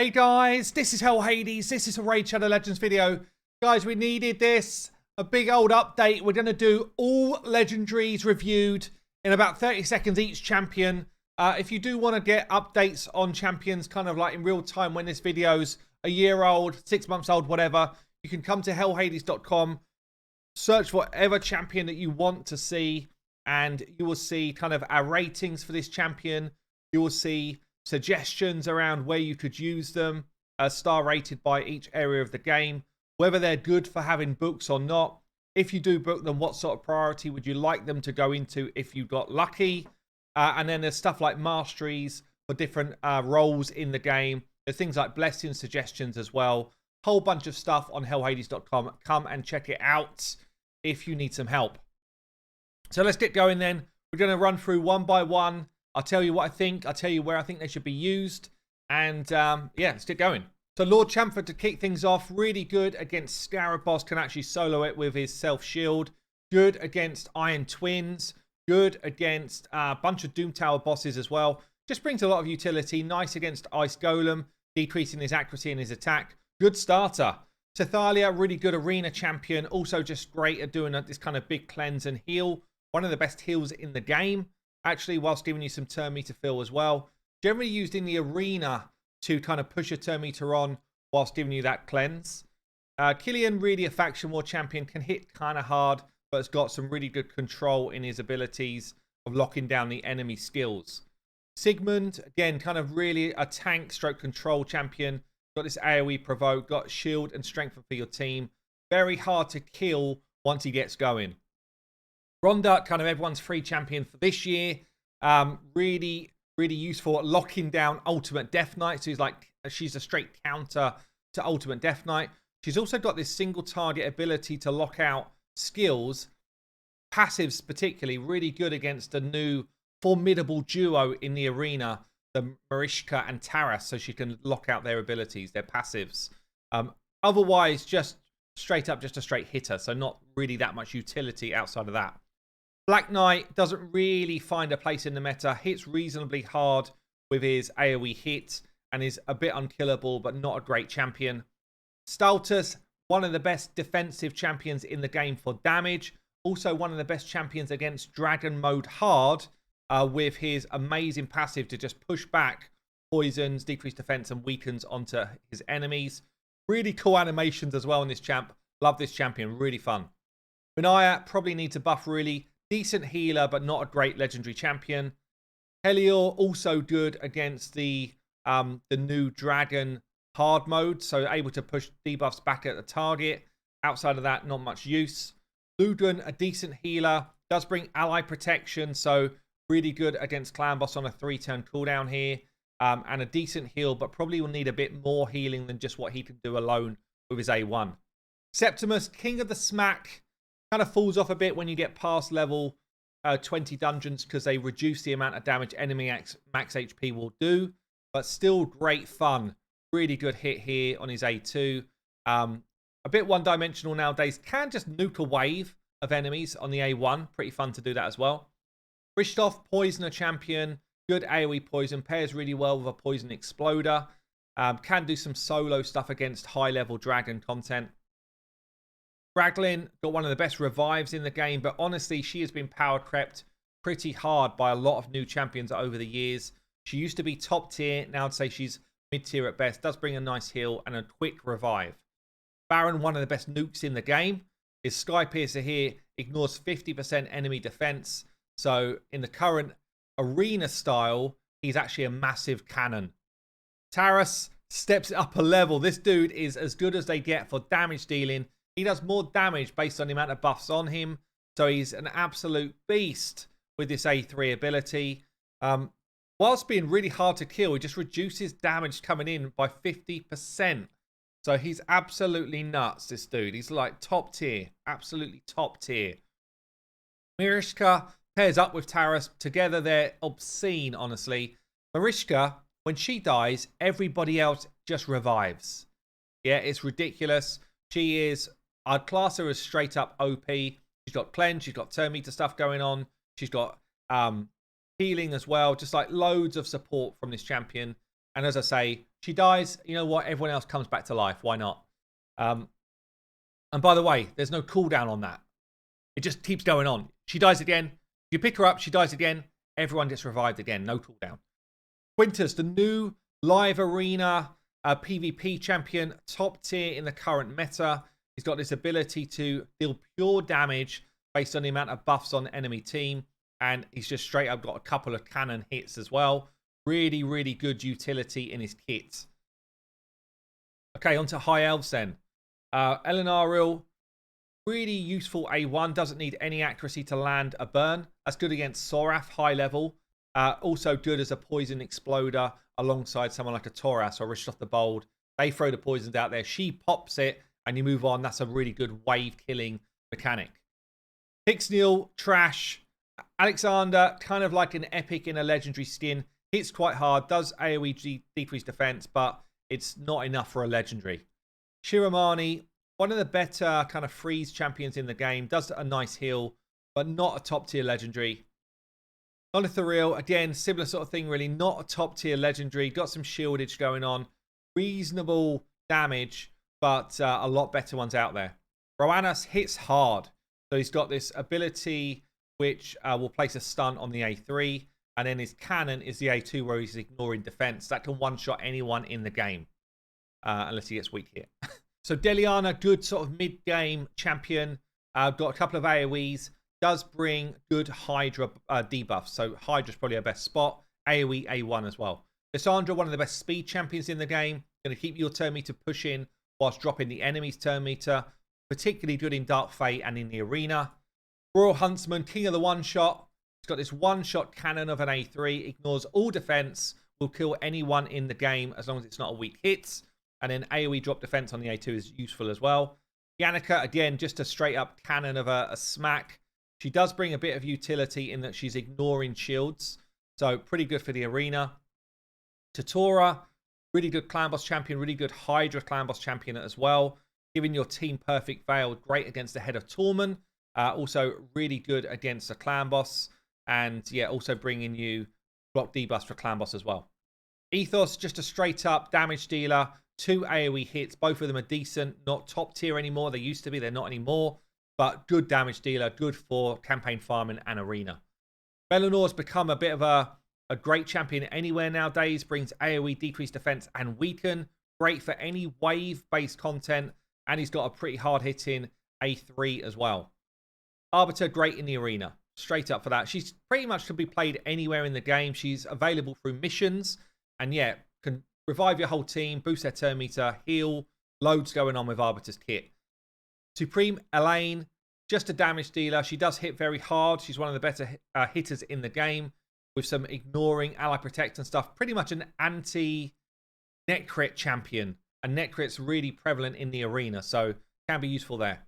Hey guys, this is Hell Hades. This is a Raid Shadow Legends video. Guys, we needed this. A big old update. We're going to do all legendaries reviewed in about 30 seconds each champion. If you do want to get updates on champions kind of like in real time when this video's a year old, 6 months old, whatever, you can come to hellhades.com, search for whatever champion that you want to see, and you will see kind of our ratings for this champion. You will see suggestions around where you could use them, star rated by each area of the game, whether they're good for having books or not. If you do book them, what sort of priority would you like them to go into if you got lucky? And then there's stuff like masteries for different roles in the game. There's things like blessing suggestions as well. Whole bunch of stuff on hellhades.com. Come and check it out if you need some help. So let's get going then. We're going to run through one by one. I'll tell you what I think. I'll tell you where I think they should be used. And yeah, let's get going. So Lord Chamford to kick things off. Really good against Scarab Boss. Can actually solo it with his self-shield. Good against Iron Twins. Good against a bunch of Doom Tower bosses as well. Just brings a lot of utility. Nice against Ice Golem. Decreasing his accuracy and his attack. Good starter. Tethalia, really good arena champion. Also just great at doing this kind of big cleanse and heal. One of the best heals in the game. Actually, whilst giving you some turn meter fill as well. Generally used in the arena to kind of push a turn meter on whilst giving you that cleanse. Killian, really a faction war champion. Can hit kind of hard, but has got some really good control in his abilities of locking down the enemy skills. Sigmund, again, kind of really a tank stroke control champion. Got this AoE provoke, got shield and strength for your team. Very hard to kill once he gets going. Rhonda, kind of everyone's free champion for this year. Really useful at locking down Ultimate Death Knight. So she's a straight counter to Ultimate Death Knight. She's also got this single target ability to lock out skills. Passives particularly, really good against a new formidable duo in the arena, the Marishka and Taras, so she can lock out their abilities, their passives. Otherwise, just straight up, just a straight hitter. So not really that much utility outside of that. Black Knight doesn't really find a place in the meta. Hits reasonably hard with his AoE hit and is a bit unkillable, but not a great champion. Staltus, one of the best defensive champions in the game for damage. Also one of the best champions against Dragon Mode hard with his amazing passive to just push back poisons, decrease defense, and weakens onto his enemies. Really cool animations as well in this champ. Love this champion. Really fun. Benaya probably needs a buff really. Decent healer, but not a great legendary champion. Helior, also good against the new Dragon hard mode. So able to push debuffs back at the target. Outside of that, not much use. Ludwig, a decent healer. Does bring ally protection. So really good against Clan Boss on a 3-turn cooldown here. And a decent heal, but probably will need a bit more healing than just what he can do alone with his A1. Septimus, King of the Smack. Kind of falls off a bit when you get past level 20 dungeons because they reduce the amount of damage enemy max HP will do. But still great fun. Really good hit here on his A2. A bit one-dimensional nowadays. Can just nuke a wave of enemies on the A1. Pretty fun to do that as well. Christoph, Poisoner champion. Good AoE poison. Pairs really well with a Poison Exploder. Can do some solo stuff against high-level dragon content. Raglin, got one of the best revives in the game, but honestly, she has been power crept pretty hard by a lot of new champions over the years. She used to be top tier. Now I'd say she's mid tier at best. Does bring a nice heal and a quick revive. Baron, one of the best nukes in the game. His Sky Piercer here ignores 50% enemy defense. So in the current arena style, he's actually a massive cannon. Taras steps it up a level. This dude is as good as they get for damage dealing. He does more damage based on the amount of buffs on him. So he's an absolute beast with this A3 ability. Whilst being really hard to kill, he just reduces damage coming in by 50%. So he's absolutely nuts, this dude. He's like top tier. Absolutely top tier. Marishka pairs up with Taras. Together they're obscene, honestly. Marishka, when she dies, everybody else just revives. Yeah, it's ridiculous. She is... I'd class her as straight up OP. She's got cleanse, she's got turn meter stuff going on. She's got healing as well. Just like loads of support from this champion. And as I say, she dies. You know what? Everyone else comes back to life. Why not? And by the way, there's no cooldown on that. It just keeps going on. She dies again. You pick her up, she dies again. Everyone gets revived again. No cooldown. Quintus, the new live arena PvP champion, top tier in the current meta. He's got this ability to deal pure damage based on the amount of buffs on the enemy team. And he's just straight up got a couple of cannon hits as well. Really, really good utility in his kit. Okay, on to High Elves then. Elenaril, really useful A1. Doesn't need any accuracy to land a burn. That's good against Sorath, high level. Also good as a poison exploder alongside someone like a Toras or Rishloth the Bold. They throw the poisons out there. She pops it and you move on. That's a really good wave killing mechanic. Pixniel, trash. Alexander, kind of like an epic in a legendary skin. Hits quite hard. Does AoE decrease defense, but it's not enough for a legendary. Shiramani, one of the better kind of freeze champions in the game. Does a nice heal, but not a top tier legendary. Nolithariel, again, similar sort of thing really. Not a top tier legendary. Got some shieldage going on. Reasonable damage, but a lot better ones out there. Roanas hits hard. So he's got this ability which will place a stun on the A3. And then his cannon is the A2 where he's ignoring defense. That can one-shot anyone in the game. Unless he gets weak here. So Deliana, good sort of mid-game champion. Got a couple of AoEs. Does bring good Hydra debuffs. So Hydra's probably her best spot. AoE A1 as well. Lysandra, one of the best speed champions in the game. Going to keep your turn meter pushing whilst dropping the enemy's turn meter. Particularly good in Dark Fate and in the arena. Royal Huntsman, king of the one-shot. He's got this one-shot cannon of an A3. Ignores all defense. Will kill anyone in the game as long as it's not a weak hit. And then AoE drop defense on the A2 is useful as well. Yannicka, again, just a straight-up cannon of a smack. She does bring a bit of utility in that she's ignoring shields. So pretty good for the arena. Tatora, really good clan boss champion. Really good Hydra clan boss champion as well. Giving your team perfect veil. Great against the head of Tormund. Also really good against a clan boss. And yeah, also bringing you block debuffs for clan boss as well. Ethos, just a straight up damage dealer. 2 AoE hits. Both of them are decent. Not top tier anymore. They used to be. They're not anymore. But good damage dealer. Good for campaign farming and arena. Belenor's become a bit of a great champion anywhere nowadays. Brings AoE decreased defense and weaken. Great for any wave-based content. And he's got a pretty hard-hitting A3 as well. Arbiter, great in the arena. Straight up for that. She's pretty much can be played anywhere in the game. She's available through missions. And yeah, can revive your whole team, boost their turn meter, heal. Loads going on with Arbiter's kit. Supreme Elaine, just a damage dealer. She does hit very hard. She's one of the better hitters in the game. With some ignoring ally protect and stuff. Pretty much an anti-net crit champion. And net crit's really prevalent in the arena. So can be useful there.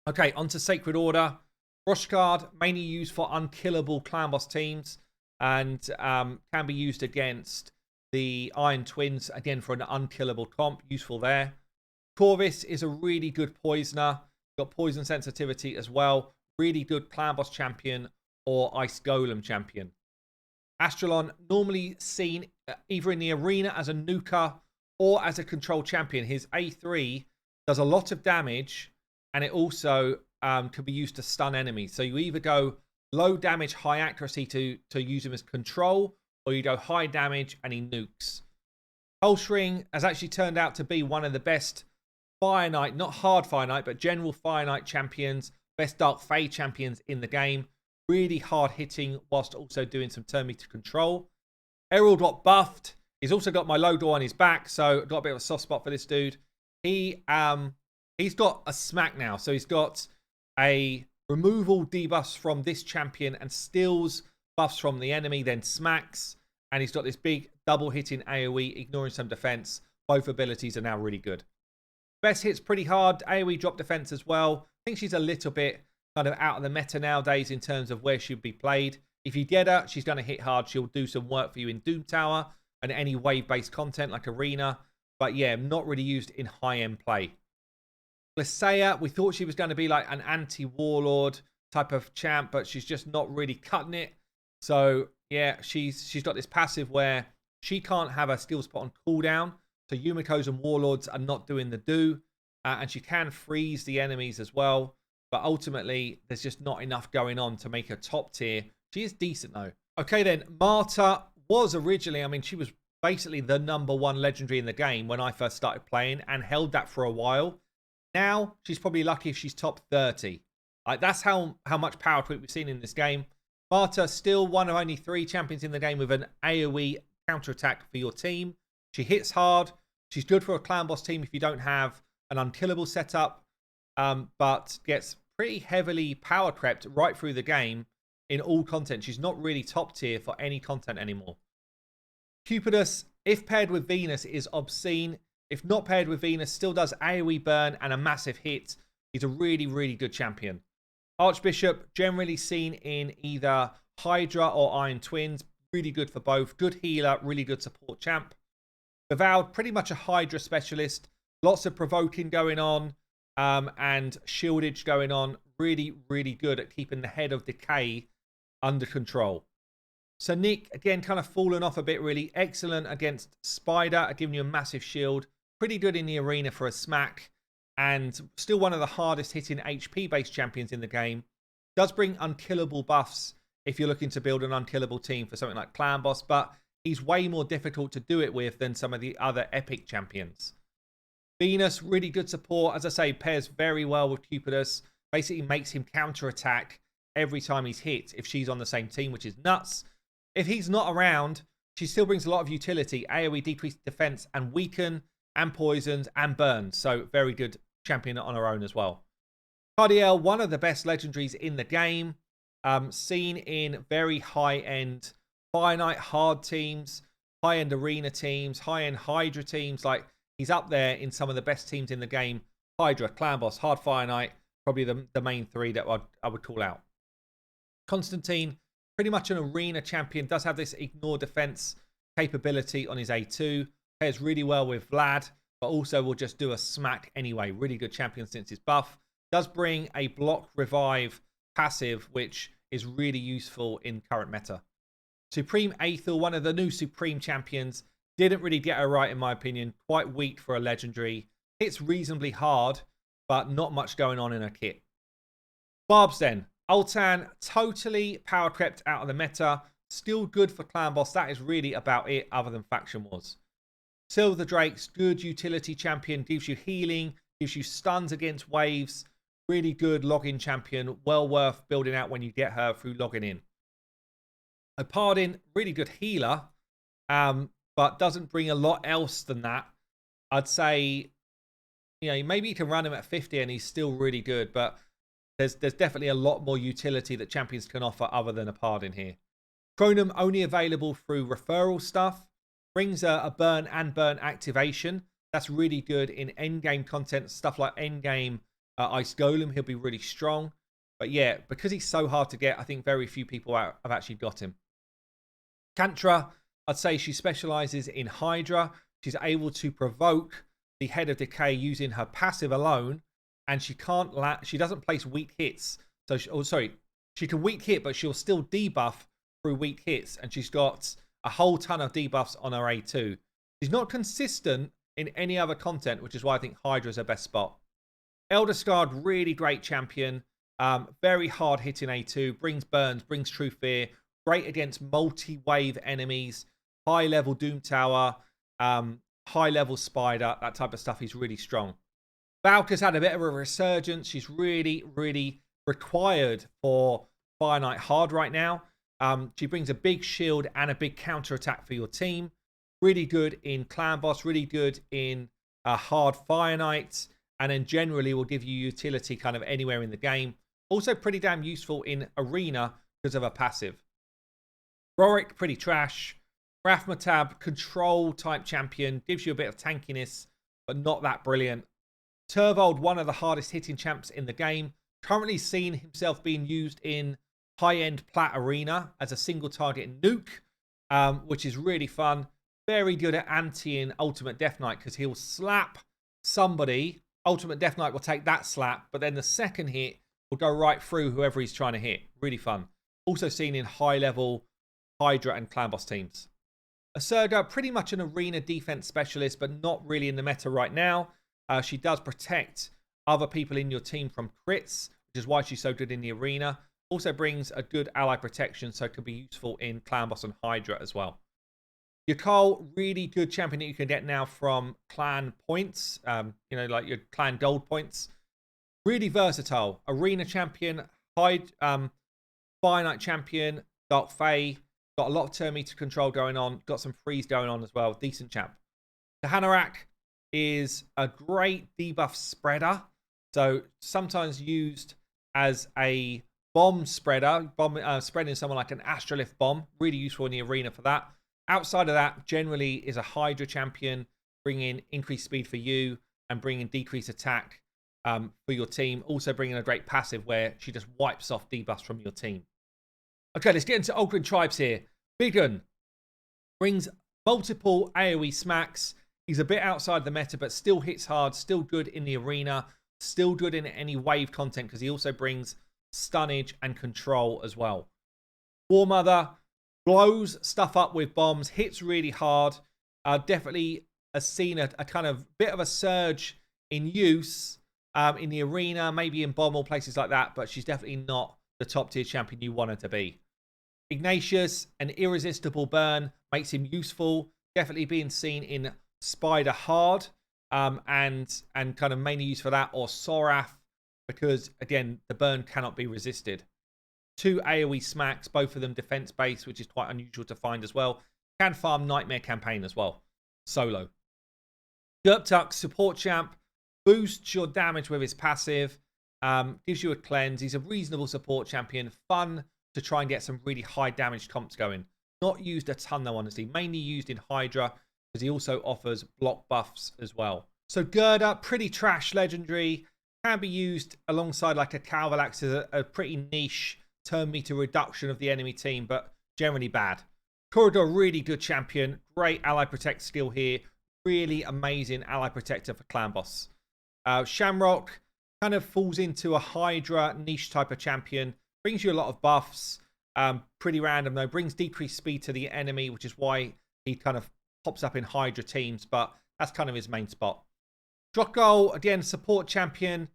Okay, on to Sacred Order. Roshkard, mainly used for unkillable clan boss teams. And can be used against the Iron Twins. Again, for an unkillable comp. Useful there. Corvus is a really good poisoner. Got poison sensitivity as well. Really good clan boss champion or ice golem champion. Astralon, normally seen either in the arena as a nuker or as a control champion. His A3 does a lot of damage and it also can be used to stun enemies. So you either go low damage, high accuracy to use him as control, or you go high damage and he nukes. Pulse Ring has actually turned out to be one of the best Fire Knight, not hard Fire Knight, but general Fire Knight champions, best Dark Fey champions in the game. Really hard hitting whilst also doing some turn meter control. Errol got buffed. He's also got my logo on his back, so got a bit of a soft spot for this dude. He's got a smack now, so he's got a removal debuffs from this champion and steals buffs from the enemy, then smacks. And he's got this big double hitting AoE, ignoring some defense. Both abilities are now really good. Best hits pretty hard. AoE drop defense as well. I think she's a little bit kind of out of the meta nowadays in terms of where she'd be played. If you get her, she's going to hit hard. She'll do some work for you in Doom Tower and any wave-based content like Arena. But yeah, not really used in high-end play. Glissea, we thought she was going to be like an anti-warlord type of champ, but she's just not really cutting it. So yeah, she's got this passive where She can't have her skill spot on cooldown, so Yumiko's and Warlords are not doing the do. And she can freeze the enemies as well. But ultimately, there's just not enough going on to make her top tier. She is decent, though. Okay, then. Marta was originally, I mean, she was basically the #1 legendary in the game when I first started playing and held that for a while. Now, she's probably lucky if she's top 30. Like, that's how much power tweak we've seen in this game. Marta, still one of only 3 champions in the game with an AoE counterattack for your team. She hits hard. She's good for a clan boss team if you don't have an unkillable setup, but gets pretty heavily power crept right through the game in all content. She's not really top tier for any content anymore. Cupidus, if paired with Venus, is obscene. If not paired with Venus, still does AoE burn and a massive hit. He's a really, really good champion. Archbishop, generally seen in either Hydra or Iron Twins. Really good for both. Good healer, really good support champ. Avowed, pretty much a Hydra specialist. Lots of provoking going on and shieldage going on. Really, really good at keeping the head of decay under control. So Nick, again, kind of fallen off a bit, really. Excellent against Spider, giving you a massive shield. Pretty good in the arena for a smack. And still one of the hardest hitting HP-based champions in the game. Does bring unkillable buffs if you're looking to build an unkillable team for something like Clan Boss. But he's way more difficult to do it with than some of the other epic champions. Venus, really good support. As I say, pairs very well with Cupidus. Basically makes him counterattack every time he's hit if she's on the same team, which is nuts. If he's not around, she still brings a lot of utility. AoE, decreased defense, and weaken, and poisons, and burns. So very good champion on her own as well. Cardiel, one of the best legendaries in the game. Seen in very high-end Fire Knight hard teams, high-end arena teams, high-end Hydra teams. Like, he's up there in some of the best teams in the game. Hydra, Clan Boss, Hard Fire Knight, probably the main 3 that I would call out. Constantine, pretty much an arena champion, does have this ignore defense capability on his A2. Pairs really well with Vlad, but also will just do a smack anyway. Really good champion since his buff. Does bring a block revive passive, which is really useful in current meta. Supreme Aethel, one of the new Supreme champions. Didn't really get her right, in my opinion. Quite weak for a legendary. Hits reasonably hard, but not much going on in her kit. Barbs then. Ultan, totally power crept out of the meta. Still good for Clan Boss. That is really about it, other than Faction Wars. Silver the Drakes, good utility champion. Gives you healing, gives you stuns against waves. Really good login champion. Well worth building out when you get her through logging in. Opardin, really good healer, but doesn't bring a lot else than that. I'd say, you know, maybe you can run him at 50 and he's still really good, but there's definitely a lot more utility that champions can offer other than Opardin here. Chronum, only available through referral stuff. Brings a burn and burn activation. That's really good in endgame content, stuff like endgame Ice Golem. He'll be really strong. But yeah, because he's so hard to get, I think very few people have actually got him. Kantra, I'd say she specializes in Hydra. She's able to provoke the Head of Decay using her passive alone, and she doesn't place weak hits. So she can weak hit, but she'll still debuff through weak hits, and she's got a whole ton of debuffs on her A2. She's not consistent in any other content, which is why I think Hydra is her best spot. Elder Scarred, really great champion. Very hard hitting A2, brings burns, brings true fear. Great against multi-wave enemies, high-level Doom Tower, high-level Spider, that type of stuff. He's really strong. Valka's had a bit of a resurgence. She's really, really required for Fire Knight hard right now. She brings a big shield and a big counter-attack for your team. Really good in Clan Boss, really good in hard Fire Knight, and then generally will give you utility kind of anywhere in the game. Also pretty damn useful in Arena because of her passive. Rorik, pretty trash. Rathmatab, control type champion. Gives you a bit of tankiness, but not that brilliant. Turvold, one of the hardest hitting champs in the game. Currently seen himself being used in high-end Plat Arena as a single target nuke, which is really fun. Very good at anti-ing Ultimate Death Knight because he'll slap somebody. Ultimate Death Knight will take that slap, but then the second hit will go right through whoever he's trying to hit. Really fun. Also seen in high-level Hydra and Clan Boss teams. Asurga, pretty much an arena defense specialist, but not really in the meta right now. She does protect other people in your team from crits, which is why she's so good in the arena. Also brings a good ally protection, so it can be useful in Clan Boss and Hydra as well. Yakal, really good champion that you can get now from clan points, you know, like your clan gold points. Really versatile. Arena champion, Fire Knight champion, Dark Fae. Got a lot of turn meter control going on. Got some freeze going on as well. Decent champ. The Hanorak is a great debuff spreader. So sometimes used as a bomb spreader. Spreading someone like an Astrolith bomb. Really useful in the arena for that. Outside of that, generally is a Hydra champion. Bringing increased speed for you and bringing decreased attack for your team. Also bringing a great passive where she just wipes off debuffs from your team. Okay, let's get into Ogryn Tribes here. Bigun brings multiple AoE smacks. He's a bit outside the meta, but still hits hard, still good in the arena, still good in any wave content because he also brings stunnage and control as well. War Mother blows stuff up with bombs, hits really hard. Definitely has seen a kind of bit of a surge in use in the arena, maybe in bomb or places like that, but she's definitely not the top tier champion you want her to be. Ignatius, an irresistible burn, makes him useful. Definitely being seen in Spider Hard and kind of mainly used for that, or Sorath, because again, the burn cannot be resisted. 2 AoE smacks, both of them defense based, which is quite unusual to find as well. Can farm Nightmare Campaign as well, solo. Gurptuk, support champ, boosts your damage with his passive, gives you a cleanse. He's a reasonable support champion, fun to try and get some really high damage comps going. Not used a ton though, honestly. Mainly used in Hydra because he also offers block buffs as well. So Gerda, pretty trash legendary. Can be used alongside like a Calvalax as a pretty niche turn meter reduction of the enemy team, but generally bad. Corridor, really good champion. Great ally protect skill here. Really amazing ally protector for Clan Boss. Shamrock kind of falls into a Hydra niche type of champion. Brings you a lot of buffs. Pretty random though. Brings decreased speed to the enemy, which is why he kind of pops up in Hydra teams, but that's kind of his main spot. Drokgol, again, support champion.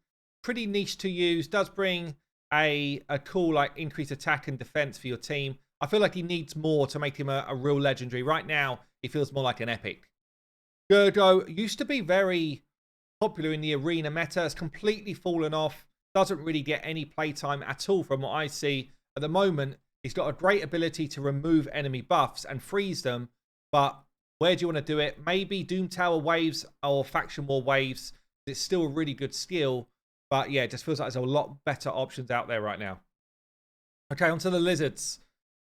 Pretty niche to use. Does bring a cool like increased attack and defense for your team. I feel like he needs more to make him a real legendary. Right now, he feels more like an epic. Gergo used to be very popular in the arena meta. Has completely fallen off. Doesn't really get any playtime at all from what I see. At the moment, he's got a great ability to remove enemy buffs and freeze them. But where do you want to do it? Maybe Doom Tower waves or Faction War waves. It's still a really good skill. But yeah, it just feels like there's a lot better options out there right now. Okay, on to the Lizards.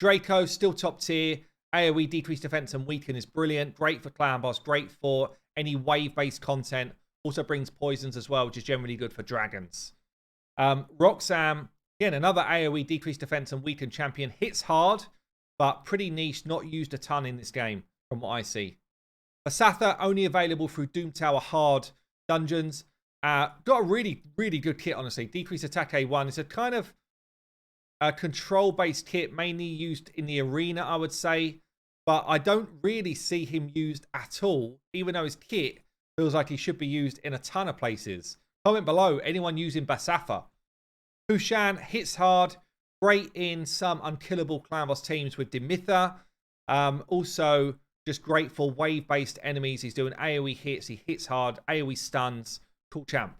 Draco, still top tier. AoE decreased defense and weaken is brilliant. Great for Clan Boss. Great for any wave-based content. Also brings poisons as well, which is generally good for dragons. Roxam, again, another AoE decreased defense and weakened champion. Hits hard, but pretty niche. Not used a ton in this game, from what I see. Asatha, only available through Doom Tower hard dungeons. Got a really, really good kit, honestly. Decreased attack A1. It's a kind of control-based kit, mainly used in the arena, I would say. But I don't really see him used at all, even though his kit feels like he should be used in a ton of places. Comment below, anyone using Basafa. Hushan hits hard. Great in some unkillable Clan Boss teams with Demitha. Also, just great for wave-based enemies. He's doing AoE hits. He hits hard. AoE stuns. Cool champ.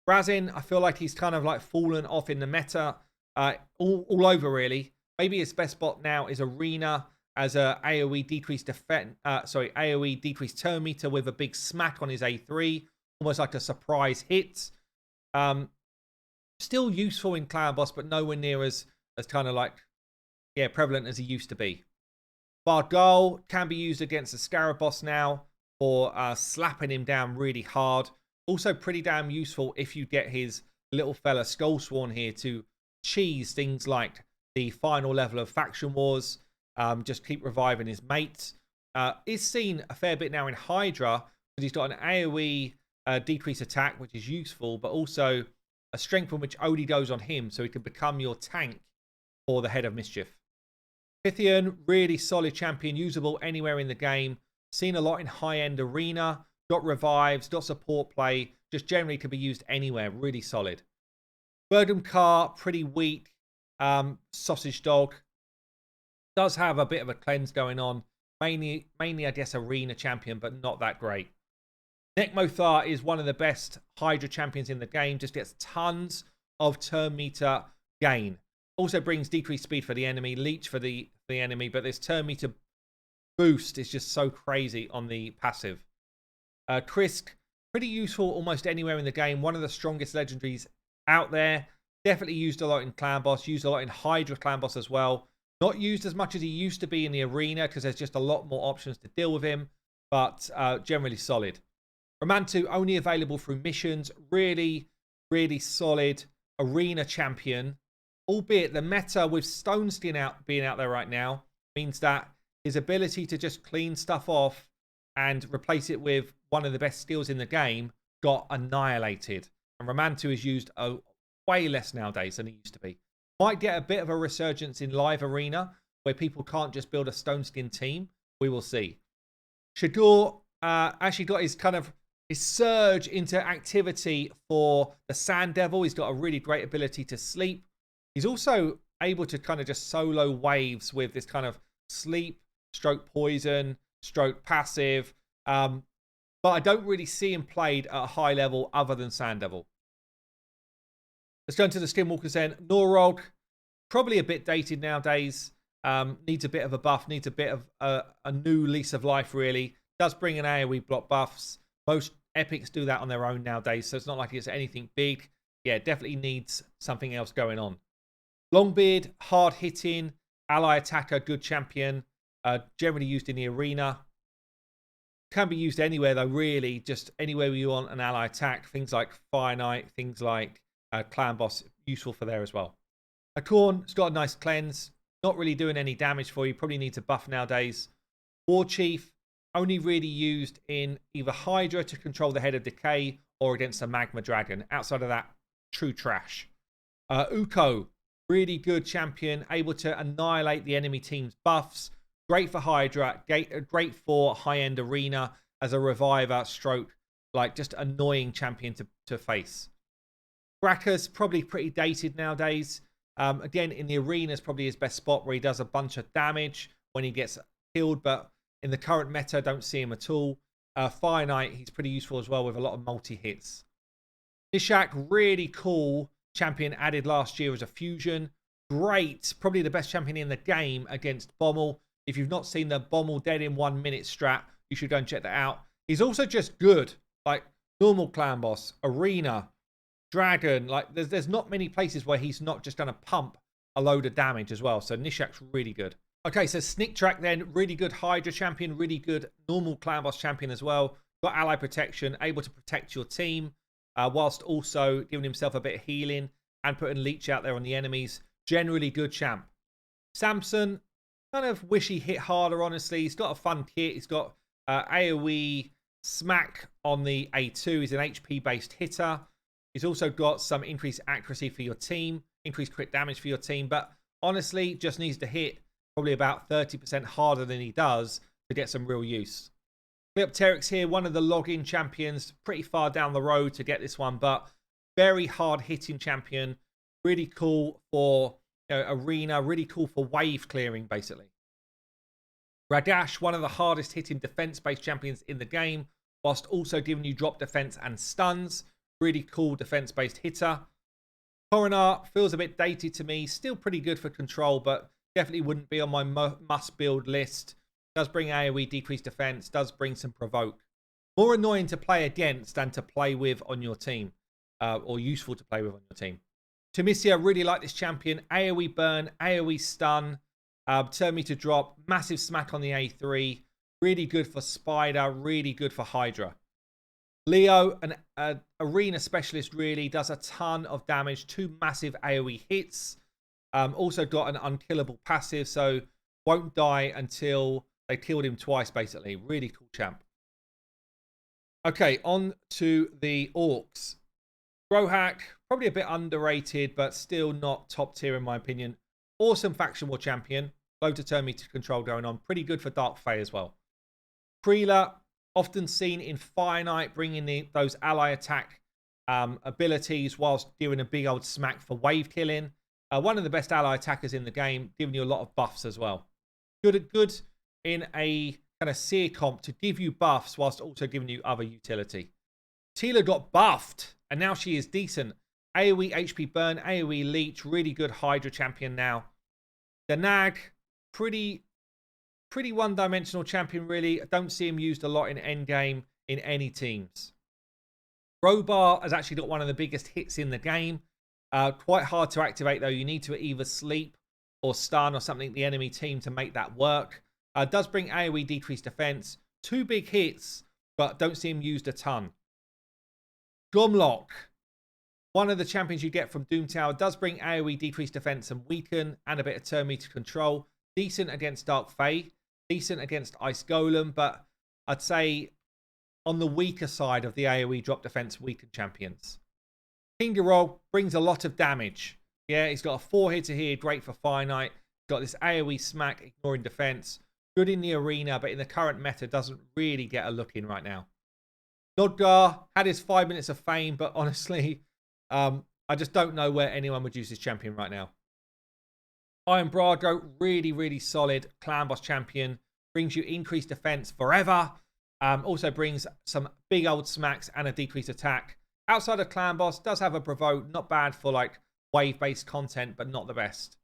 Razin, I feel like he's kind of like fallen off in the meta. All over, really. Maybe his best spot now is Arena as a AoE decreased AoE decreased turn meter with a big smack on his A3. Almost like a surprise hit. Still useful in Clan Boss, but nowhere near as kind of like, yeah, prevalent as he used to be. Bargal can be used against the Scarab Boss now for slapping him down really hard. Also pretty damn useful if you get his little fella Skullsworn here to cheese things like the final level of Faction Wars. Just keep reviving his mates. Is seen a fair bit now in Hydra because he's got an AoE decrease attack, which is useful, but also a strength from which only goes on him, so he can become your tank for the Head of Mischief. Pythian, really solid champion, usable anywhere in the game. Seen a lot in high-end arena. Got revives, got support play. Just generally can be used anywhere. Really solid. Verdum Car, pretty weak. Sausage Dog. Does have a bit of a cleanse going on. Mainly, I guess, arena champion, but not that great. Nekmothar is one of the best Hydra champions in the game. Just gets tons of turn meter gain. Also brings decreased speed for the enemy, leech for the enemy, but this turn meter boost is just so crazy on the passive. Krisk, pretty useful almost anywhere in the game. One of the strongest legendaries out there. Definitely used a lot in Clan Boss, used a lot in Hydra Clan Boss as well. Not used as much as he used to be in the arena because there's just a lot more options to deal with him, but generally solid. Romantu, only available through missions. Really, really solid arena champion. Albeit the meta with Stoneskin being out there right now means that his ability to just clean stuff off and replace it with one of the best skills in the game got annihilated. And Romantu is used way less nowadays than he used to be. Might get a bit of a resurgence in live arena where people can't just build a Stoneskin team. We will see. Shador actually got his surge into activity for the Sand Devil. He's got a really great ability to sleep. He's also able to kind of just solo waves with this kind of sleep, stroke poison, stroke passive. But I don't really see him played at a high level other than Sand Devil. Let's go into the Skinwalkers then. Norog, probably a bit dated nowadays. Needs a bit of a buff, needs a bit of a new lease of life, really. Does bring an AoE block buffs. Most epics do that on their own nowadays, so it's not like it's anything big. Yeah, definitely needs something else going on. Longbeard, hard hitting, ally attacker, good champion. Generally used in the arena. Can be used anywhere though, really. Just anywhere you want an ally attack. Things like Fire Knight, things like Clan Boss, useful for there as well. Acorn, it's got a nice cleanse. Not really doing any damage for you. Probably needs a buff nowadays. War Chief, only really used in either Hydra to control the Head of Decay or against a Magma Dragon. Outside of that, true trash. Uko, really good champion, able to annihilate the enemy team's buffs. Great for Hydra, great for high-end arena as a reviver stroke, like just annoying champion to face. Brackus, probably pretty dated nowadays. Again, in the arena is probably his best spot where he does a bunch of damage when he gets killed, but in the current meta, don't see him at all. Fire Knight, he's pretty useful as well with a lot of multi-hits. Nishak, really cool champion added last year as a fusion. Great, probably the best champion in the game against Bommel. If you've not seen the Bommel Dead in 1 minute strat, you should go and check that out. He's also just good, like normal Clan Boss, Arena, Dragon. Like there's not many places where he's not just going to pump a load of damage as well. So Nishak's really good. Okay, so Sneak Track then, really good Hydra champion, really good normal Clan Boss champion as well. Got ally protection, able to protect your team, whilst also giving himself a bit of healing and putting leech out there on the enemies. Generally good champ. Samson, kind of wish he hit harder, honestly. He's got a fun kit. He's got AoE smack on the A2. He's an HP-based hitter. He's also got some increased accuracy for your team, increased crit damage for your team, but honestly, just needs to hit probably about 30% harder than he does to get some real use. Cleopteryx here, one of the login champions, pretty far down the road to get this one, but very hard-hitting champion. Really cool for arena, really cool for wave clearing, basically. Radash, one of the hardest-hitting defense-based champions in the game, whilst also giving you drop defense and stuns. Really cool defense-based hitter. Coronar feels a bit dated to me. Still pretty good for control, but definitely wouldn't be on my must-build list. Does bring AoE decreased defense. Does bring some provoke. More annoying to play against than to play with on your team. Or useful to play with on your team. Timisia, really like this champion. AoE burn, AoE stun. Turn me to drop. Massive smack on the A3. Really good for Spider. Really good for Hydra. Leo, an arena specialist, really does a ton of damage. 2 massive AoE hits. Also got an unkillable passive, so won't die until they killed him twice, basically. Really cool champ. Okay, on to the Orcs. Grohack, probably a bit underrated, but still not top tier in my opinion. Awesome faction war champion. Loads of turn meter control going on. Pretty good for Dark Fae as well. Preela, often seen in Fire Knight, bringing those ally attack abilities whilst doing a big old smack for wave killing. One of the best ally attackers in the game, giving you a lot of buffs as well. Good in a kind of seer comp to give you buffs whilst also giving you other utility. Tila got buffed, and now she is decent. AoE HP burn, AoE leech, really good Hydra champion now. The Nag, pretty one-dimensional champion, really. I don't see him used a lot in endgame in any teams. Crowbar has actually got one of the biggest hits in the game. Quite hard to activate, though. You need to either sleep or stun or something the enemy team to make that work. Does bring AoE decreased defense. 2 big hits, but don't see him used a ton. Gomlock, one of the champions you get from Doom Tower, does bring AoE decreased defense and weaken and a bit of turn meter control. Decent against Dark Fae. Decent against Ice Golem, but I'd say on the weaker side of the AoE drop defense weakened champions. King Geralt brings a lot of damage. Yeah, he's got a 4-hitter here, great for Fire Knight. He's got this AoE smack, ignoring defense. Good in the arena, but in the current meta doesn't really get a look in right now. Nodgar had his 5 minutes of fame, but honestly, I just don't know where anyone would use this champion right now. Iron Brago, really solid clan boss champion. Brings you increased defense forever. Also brings some big old smacks and a decreased attack. Outside of clan boss, does have a provoke. Not bad for like wave-based content, but not the best.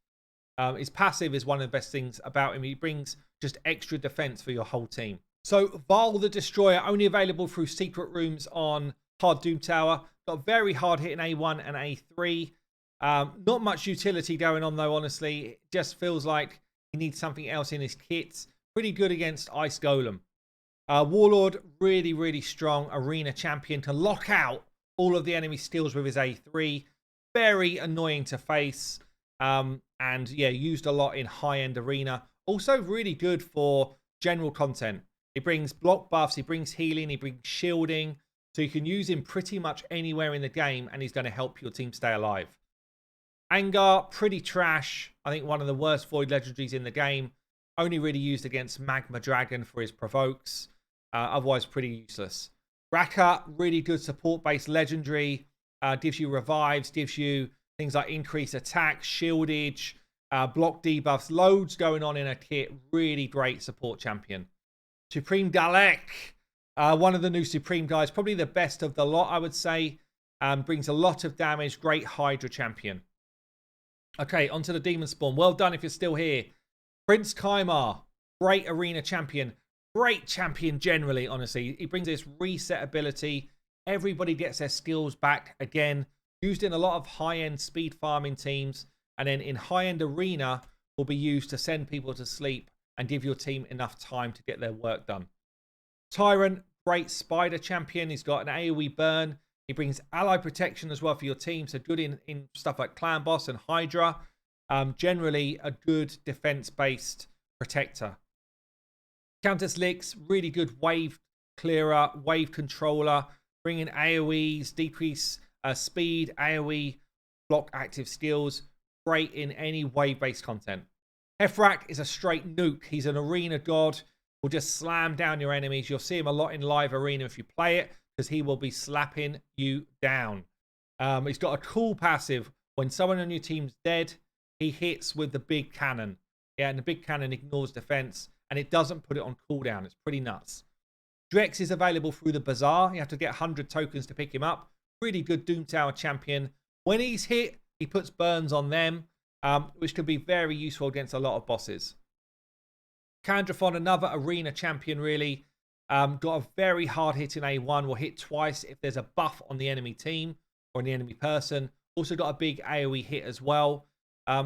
His passive is one of the best things about him. He brings just extra defense for your whole team. So Varl the Destroyer, only available through secret rooms on Hard Doom Tower. Got very hard hit in A1 and A3. Not much utility going on, though, honestly. It just feels like he needs something else in his kit. Pretty good against Ice Golem. Warlord, really strong arena champion. Can lock out all of the enemy skills with his A3. Very annoying to face. And yeah, used a lot in high-end arena. Also really good for general content. He brings block buffs, he brings healing, he brings shielding. So you can use him pretty much anywhere in the game, and he's going to help your team stay alive. Angar, pretty trash. I think one of the worst void legendaries in the game. Only really used against Magma Dragon for his provokes. Otherwise, pretty useless. Raka, really good support-based legendary. Gives you revives, gives you things like increased attack, shieldage, block debuffs. Loads going on in a kit. Really great support champion. Supreme Dalek. One of the new Supreme guys. Probably the best of the lot, I would say. Brings a lot of damage. Great Hydra champion. Okay, onto the Demonspawn. Well done if you're still here. Prince Kaimar. Great arena champion. Great champion generally, honestly. He brings this reset ability. Everybody gets their skills back again. Used in a lot of high-end speed farming teams. And then in high-end arena will be used to send people to sleep and give your team enough time to get their work done. Tyrant, great spider champion. He's got an AoE burn. He brings ally protection as well for your team. So good in stuff like Clan Boss and Hydra. Generally a good defense-based protector. Countess Lix, really good wave clearer, wave controller. Bringing AoEs, decrease speed, AoE, block active skills. Great in any wave-based content. Hefrak is a straight nuke. He's an arena god. Will just slam down your enemies. You'll see him a lot in live arena if you play it, because he will be slapping you down. He's got a cool passive. When someone on your team's dead, he hits with the big cannon. Yeah, and the big cannon ignores defense, and it doesn't put it on cooldown. It's pretty nuts. Drex is available through the Bazaar. You have to get 100 tokens to pick him up. Really good Doom Tower champion. When he's hit, he puts burns on them, which can be very useful against a lot of bosses. Candrathon, another arena champion, really. Got a very hard hit in A1. Will hit twice if there's a buff on the enemy team or on the enemy person. Also got a big AoE hit as well.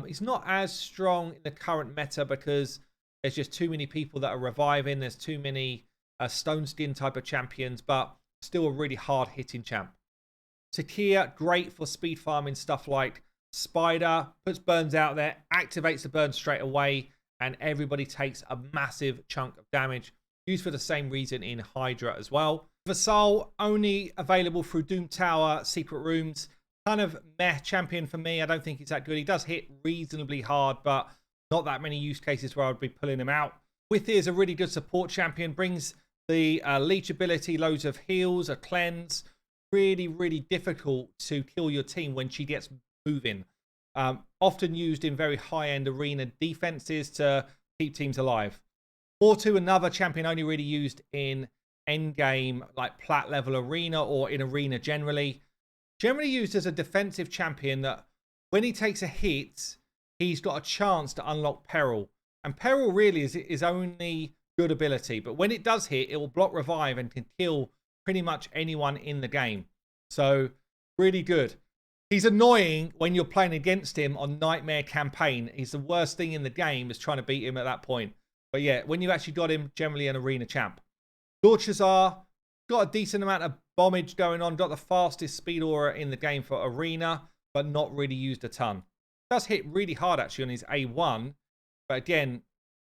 He's not as strong in the current meta because there's just too many people that are reviving. There's too many stone skin type of champions, but still a really hard hitting champ. Takia, great for speed farming stuff like Spider. Puts burns out there, activates the burn straight away, and everybody takes a massive chunk of damage. Used for the same reason in Hydra as well. Vassal, only available through Doom Tower secret rooms. Kind of meh champion for me. I don't think he's that good. He does hit reasonably hard, but Not that many use cases where I'd be pulling him out. Withy is a really good support champion. Brings the leech ability, loads of heals, a cleanse. Really, really difficult to kill your team when she gets moving. Often used in very high-end arena defenses to keep teams alive. 4-2, another champion only really used in endgame, like plat level arena or in arena generally. Generally used as a defensive champion that when he takes a hit, he's got a chance to unlock Peril. And Peril really is his only good ability. But when it does hit, it will block revive and can kill pretty much anyone in the game. So, really good. He's annoying when you're playing against him on Nightmare Campaign. He's the worst thing in the game is trying to beat him at that point. But yeah, when you've actually got him, generally an arena champ. Lord Shazar, got a decent amount of bombage going on. Got the fastest speed aura in the game for arena, but not really used a ton. Does hit really hard actually on his A1. But again,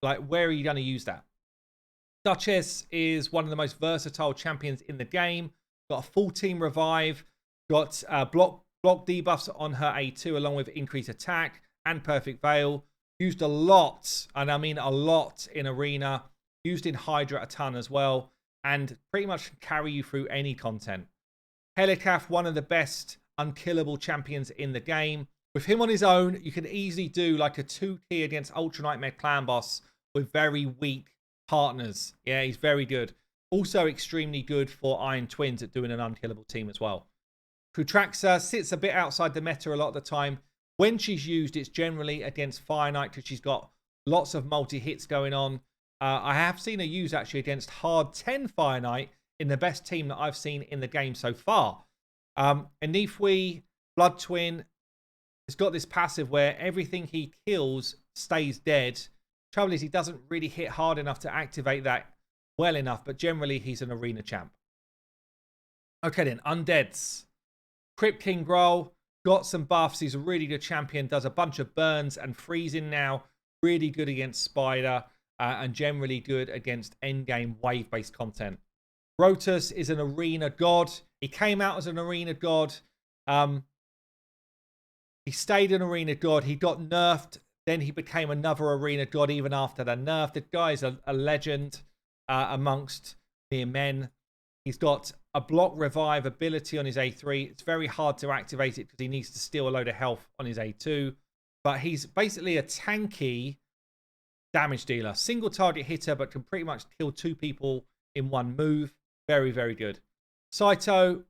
like where are you going to use that? Duchess is one of the most versatile champions in the game. Got a full team revive. Got block debuffs on her A2 along with increased attack and perfect veil. Used a lot, and I mean a lot in arena. Used in Hydra a ton as well. And pretty much carry you through any content. Helikath, one of the best unkillable champions in the game. With him on his own, you can easily do like a 2-tier against Ultra Nightmare Clan Boss with very weak partners. Yeah, he's very good. Also extremely good for Iron Twins at doing an unkillable team as well. Kutraxa sits a bit outside the meta a lot of the time. When she's used, it's generally against Fire Knight because she's got lots of multi-hits going on. I have seen her use actually against hard 10 Fire Knight in the best team that I've seen in the game so far. Anifwi, Blood Twin, has got this passive where everything he kills stays dead. Trouble is he doesn't really hit hard enough to activate that well enough, but generally he's an arena champ. Okay then, Undeads. Crypt King Grohl, got some buffs. He's a really good champion, does a bunch of burns and freezing now. Really good against Spider and generally good against endgame wave-based content. Rotus is an arena god. He came out as an arena god. He stayed an arena god. He got nerfed. Then he became another arena god even after the nerf. The guy's a legend amongst mere men. He's got a block revive ability on his A3. It's very hard to activate it because he needs to steal a load of health on his A2. But he's basically a tanky damage dealer. Single target hitter, but can pretty much kill 2 people in one move. Very, very good. Saito,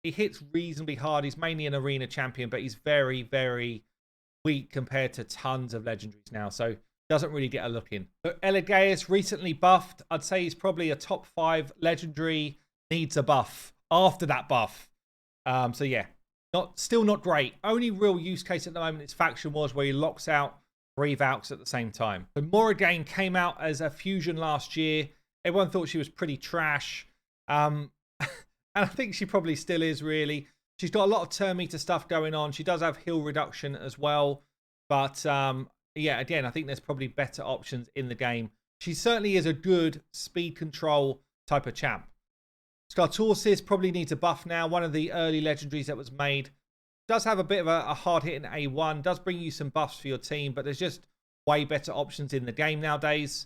he hits reasonably hard. He's mainly an arena champion, but he's very, very weak compared to tons of legendaries now. So doesn't really get a look in. But Elegaeus recently buffed. I'd say he's probably a top 5 legendary. Needs a buff after that buff. So yeah, still not great. Only real use case at the moment is Faction Wars, where he locks out 3 Valks at the same time. But Morrigan came out as a fusion last year. Everyone thought she was pretty trash. And I think she probably still is, really. She's got a lot of turn meter stuff going on. She does have heal reduction as well. But yeah, again, I think there's probably better options in the game. She certainly is a good speed control type of champ. Skartorsis probably needs a buff now. One of the early legendaries that was made. Does have a bit of a hard hit in A1. Does bring you some buffs for your team. But there's just way better options in the game nowadays.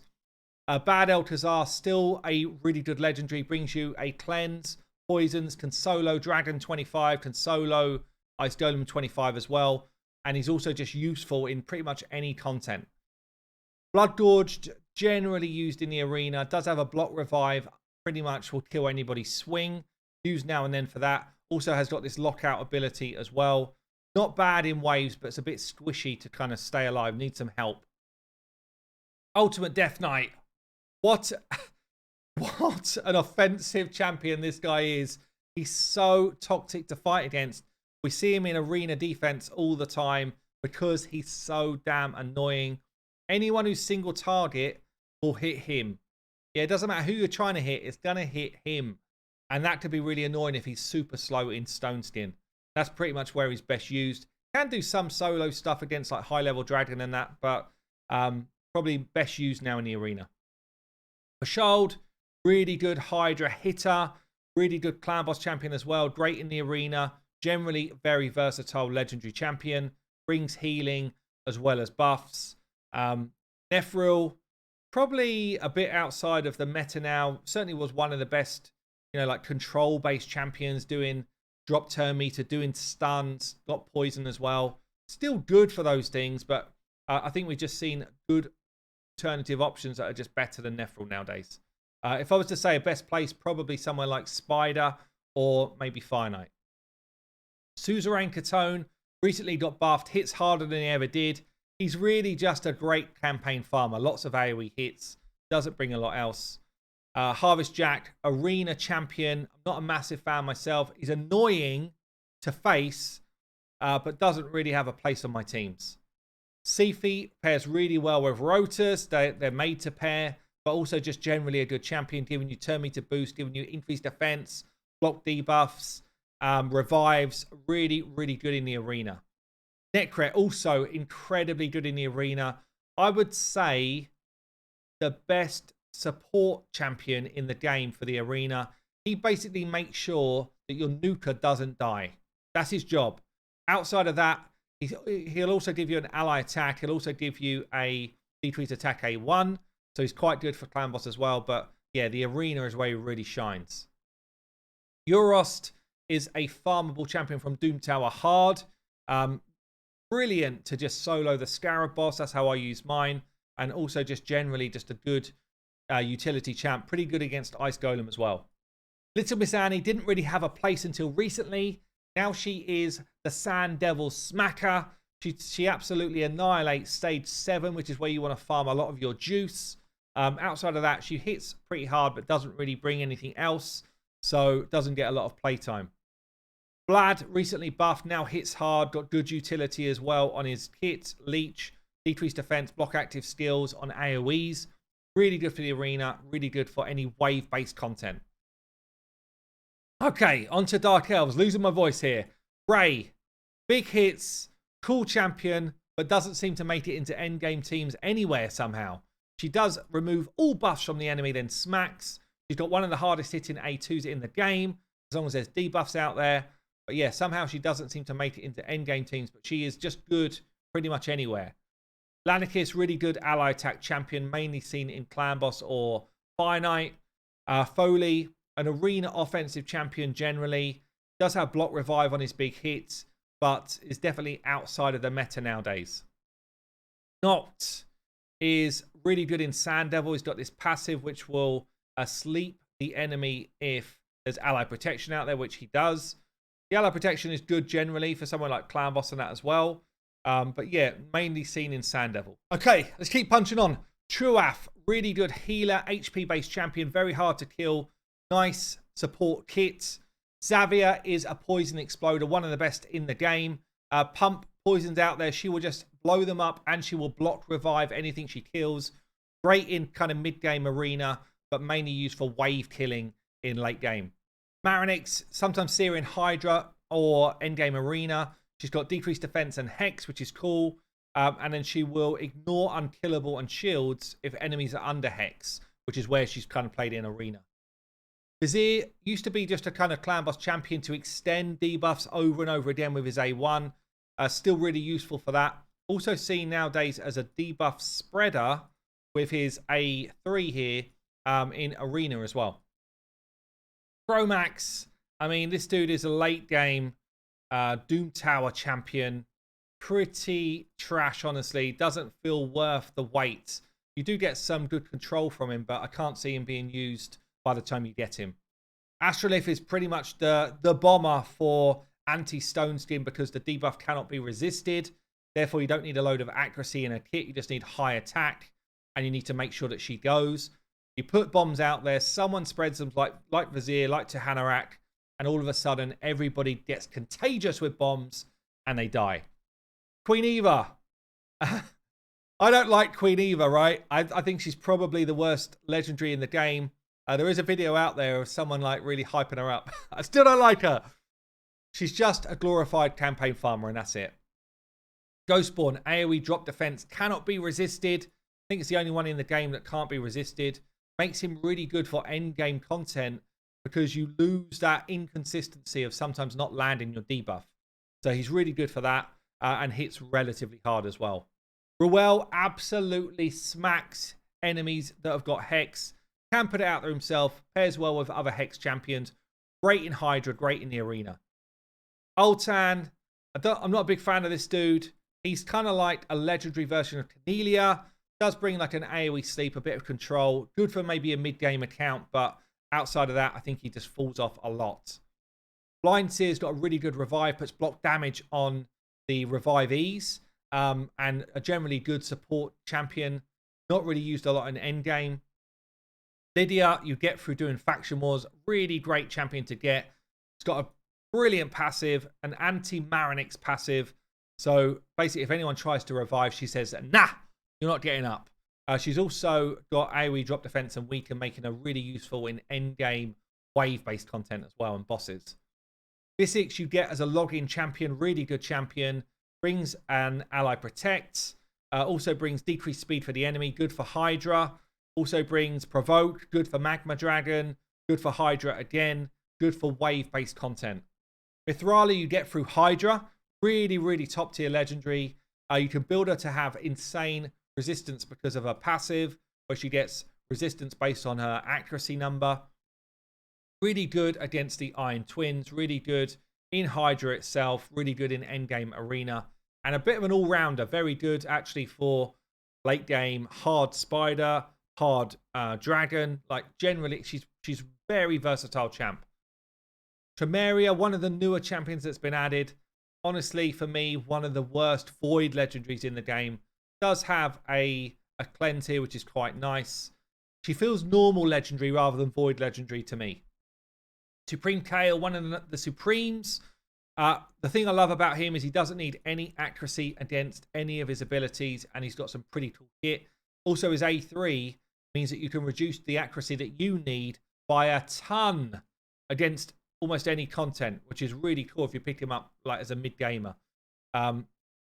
Bad Eltazar, still a really good legendary. Brings you a cleanse. Poisons. Can solo Dragon 25. Can solo Ice Golem 25 as well. And he's also just useful in pretty much any content. Blood Gorged, generally used in the arena. Does have a block revive. Pretty much will kill anybody's swing. Used now and then for that. Also has got this lockout ability as well. Not bad in waves, but it's a bit squishy to kind of stay alive. Needs some help. Ultimate Death Knight. What an offensive champion this guy is. He's so toxic to fight against. We see him in arena defense all the time because he's so damn annoying. Anyone who's single target will hit him. Yeah, it doesn't matter who you're trying to hit. It's going to hit him. And that could be really annoying if he's super slow in Stone Skin. That's pretty much where he's best used. Can do some solo stuff against like high-level Dragon and that. But probably best used now in the arena. Bashold, really good Hydra hitter. Really good Clan Boss champion as well. Great in the arena. Generally very versatile legendary champion. Brings healing as well as buffs. Nethril, probably a bit outside of the meta now. Certainly was one of the best, like control-based champions, doing drop turn meter, doing stuns, got poison as well. Still good for those things, but I think we've just seen good alternative options that are just better than Nethril nowadays. If I was to say a best place, probably somewhere like Spider or maybe Fire Knight. Suzerain Catone recently got buffed, hits harder than he ever did. He's really just a great campaign farmer. Lots of AoE hits, doesn't bring a lot else. Harvest Jack, arena champion. I'm not a massive fan myself. He's annoying to face, but doesn't really have a place on my teams. Seafy pairs really well with Rotas. They're made to pair, but also just generally a good champion, giving you turn meter boost, giving you increased defense, block debuffs, revives. Really, really good in the arena. Necret also incredibly good in the arena. I would say the best support champion in the game for the arena. He basically makes sure that your nuker doesn't die. That's his job. Outside of that, he'll also give you an ally attack. He'll also give you a decreased attack A1. So he's quite good for clan boss as well. But yeah, the arena is where he really shines. Eurost is a farmable champion from Doom Tower Hard. Brilliant to just solo the Scarab boss. That's how I use mine. And also just generally just a good utility champ. Pretty good against Ice Golem as well. Little Miss Annie didn't really have a place until recently. Now she is the Sand Devil Smacker. She absolutely annihilates stage 7, which is where you want to farm a lot of your juice. Outside of that, she hits pretty hard, but doesn't really bring anything else. So doesn't get a lot of playtime. Vlad, recently buffed, now hits hard. Got good utility as well on his kit. Leech, decreased defense, block active skills on AoEs. Really good for the arena. Really good for any wave-based content. Okay, on to Dark Elves. Losing my voice here. Ray, big hits, cool champion, but doesn't seem to make it into endgame teams anywhere somehow. She does remove all buffs from the enemy, then smacks. She's got one of the hardest hitting A2s in the game, as long as there's debuffs out there. But yeah, somehow she doesn't seem to make it into endgame teams, but she is just good pretty much anywhere. Lanikis, really good ally attack champion, mainly seen in Clan Boss or Fire Knight. Foley, an arena offensive champion generally. Does have block revive on his big hits, but is definitely outside of the meta nowadays. Noct is really good in Sand Devil. He's got this passive which will sleep the enemy if there's ally protection out there, which he does. The ally protection is good generally for someone like Clan Boss and that as well. But yeah, mainly seen in Sand Devil. Okay, let's keep punching on. Truaf, really good healer, HP-based champion, very hard to kill. Nice support kit. Xavier is a poison exploder, one of the best in the game. Pump poisons out there. She will just blow them up and she will block revive anything she kills. Great in kind of mid-game arena, but mainly used for wave killing in late game. Marinix, sometimes see her in Hydra or endgame arena. She's got decreased defense and hex, which is cool. And then she will ignore unkillable and shields if enemies are under hex, which is where she's kind of played in arena. Vizier used to be just a kind of clan boss champion to extend debuffs over and over again with his A1. Still really useful for that. Also seen nowadays as a debuff spreader with his A3 here in arena as well. Chromax, I mean, this dude is a late game Doom Tower champion. Pretty trash, honestly. Doesn't feel worth the wait. You do get some good control from him, but I can't see him being used by the time you get him. Astrolith is pretty much the bomber for anti-stone skin because the debuff cannot be resisted. Therefore, you don't need a load of accuracy in a kit. You just need high attack, and you need to make sure that she goes. You put bombs out there. Someone spreads them like Vizier, like Tahanarak, and all of a sudden, everybody gets contagious with bombs, and they die. Queen Eva. I don't like Queen Eva, right? I think she's probably the worst legendary in the game. There is a video out there of someone like really hyping her up. I still don't like her. She's just a glorified campaign farmer, and that's it. Ghostborn, AoE drop defense, cannot be resisted. I think it's the only one in the game that can't be resisted. Makes him really good for end game content because you lose that inconsistency of sometimes not landing your debuff. So he's really good for that and hits relatively hard as well. Ruel absolutely smacks enemies that have got Hex. Can put it out there himself. Pairs well with other Hex champions. Great in Hydra, great in the arena. Ultan, I'm not a big fan of this dude. He's kind of like a legendary version of Cornelia. Does bring like an AoE sleep, a bit of control. Good for maybe a mid-game account, but outside of that, I think he just falls off a lot. Blind Seer's got a really good revive, puts block damage on the revivees, and a generally good support champion. Not really used a lot in endgame. Lydia, you get through doing faction wars. Really great champion to get. It's got a brilliant passive, an anti-Marinix passive. So basically, if anyone tries to revive, she says, nah, you're not getting up. She's also got AoE drop defense and weaken, making her really useful in endgame wave-based content as well and bosses. Physics you get as a login champion, really good champion. Brings an ally protect. Also brings decreased speed for the enemy, good for Hydra. Also brings provoke, good for Magma Dragon. Good for Hydra again. Good for wave-based content. Mithrali you get through Hydra. Really, really top tier legendary. You can build her to have insane resistance because of her passive, where she gets resistance based on her accuracy number. Really good against the Iron Twins. Really good in Hydra itself. Really good in endgame arena. And a bit of an all-rounder. Very good actually for late game hard spider, hard dragon. Like generally, she's very versatile champ. Tremeria, one of the newer champions that's been added. Honestly, for me, one of the worst void legendaries in the game. Does have a cleanse here, which is quite nice. She feels normal legendary rather than void legendary to me. Supreme Kale, one of the Supremes. The thing I love about him is he doesn't need any accuracy against any of his abilities, and he's got some pretty cool kit. Also, his A3 means that you can reduce the accuracy that you need by a ton against almost any content, which is really cool if you pick him up like as a mid-gamer.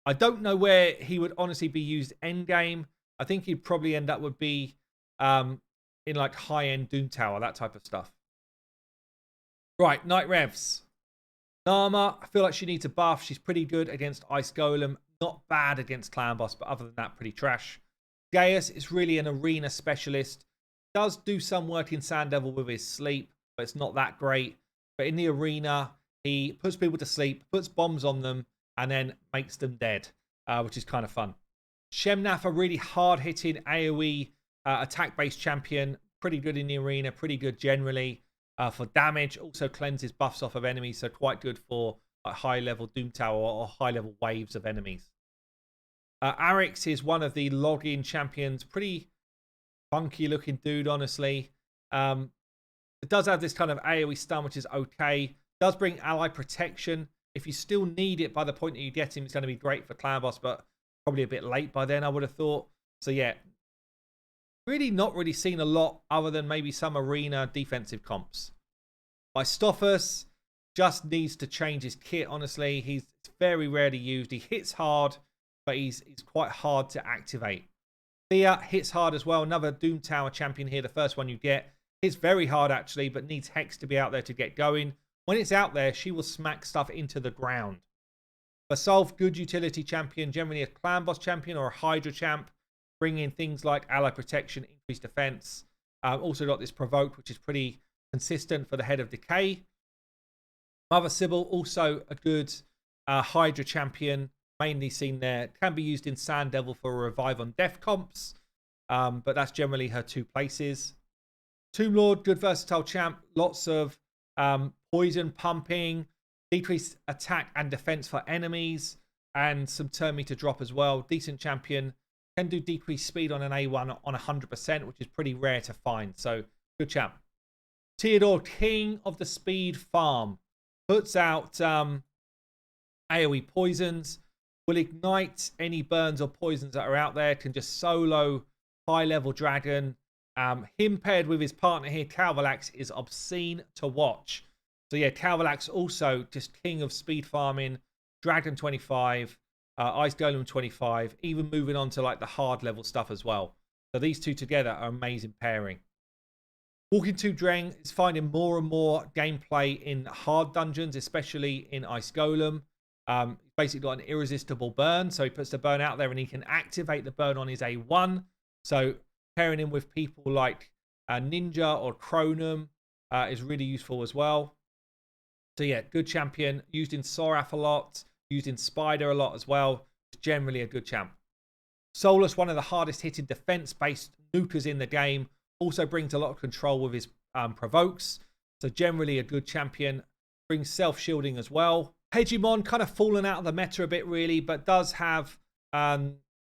I don't know where he would honestly be used end game. I think he'd probably end up would be in like high-end Doom Tower, that type of stuff. Right, Night Revs. Nama, I feel like she needs a buff. She's pretty good against Ice Golem. Not bad against Clan Boss, but other than that, pretty trash. Gaius is really an arena specialist. Does do some work in Sand Devil with his sleep, but it's not that great. But in the arena, he puts people to sleep, puts bombs on them, and then makes them dead, which is kind of fun. Shemnath, a really hard-hitting AoE attack-based champion. Pretty good in the arena, pretty good generally. For damage, also cleanses buffs off of enemies, so quite good for high-level Doom Tower or high-level waves of enemies. Arix is one of the login champions. Pretty funky-looking dude, honestly. It does have this kind of AoE stun, which is okay. Does bring ally protection. If you still need it by the point that you get him, it's going to be great for Clan Boss, but probably a bit late by then, I would have thought. So, yeah. Really not really seen a lot other than maybe some arena defensive comps. Stoffus just needs to change his kit, honestly. He's very rarely used. He hits hard, but he's quite hard to activate. Thea hits hard as well. Another Doom Tower champion here, the first one you get. Hits very hard, actually, but needs Hex to be out there to get going. When it's out there, she will smack stuff into the ground. Basolf, good utility champion, generally a Clan Boss champion or a Hydra champ. Bringing things like ally protection, increased defense. Also got this provoked, which is pretty consistent for the Head of Decay. Mother Sybil, also a good Hydra champion, mainly seen there. Can be used in Sand Devil for a revive on death comps, but that's generally her two places. Tomb Lord, good versatile champ. Lots of poison pumping, decreased attack and defense for enemies, and some turn meter drop as well. Decent champion. Can do decreased speed on an A1 on 100%, which is pretty rare to find. So, good champ. Theodore, king of the speed farm. Puts out AoE poisons. Will ignite any burns or poisons that are out there. Can just solo high-level dragon. Him paired with his partner here, Calvalax, is obscene to watch. So, yeah, Calvalax also just king of speed farming. Dragon 25. Ice Golem 25, even moving on to like the hard level stuff as well. So these two together are amazing pairing. Walking to Dreng is finding more and more gameplay in hard dungeons, especially in Ice Golem. basically got an irresistible burn. So he puts the burn out there and he can activate the burn on his A1. So pairing him with people like Ninja or Chronum is really useful as well. So yeah, good champion. Used in Sorath a lot. Used in Spider a lot as well. Generally a good champ. Solus, one of the hardest hitting defense-based nukers in the game. Also brings a lot of control with his provokes. So generally a good champion. Brings self-shielding as well. Hegemon kind of fallen out of the meta a bit really, but does have a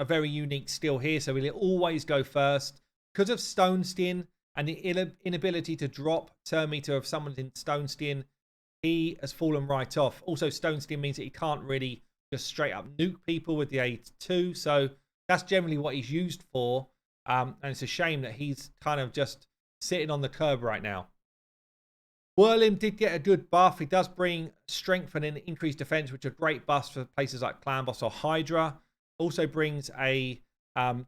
very unique skill here. So he'll always go first. Because of Stone Skin and the inability to drop turn meter if someone's in Stone Skin, he has fallen right off. Also, Stone Skin means that he can't really just straight up nuke people with the A2. So that's generally what he's used for. And it's a shame that he's kind of just sitting on the curb right now. Whirlim did get a good buff. He does bring strength and an increased defense, which are great buffs for places like Clan Boss or Hydra. Also brings a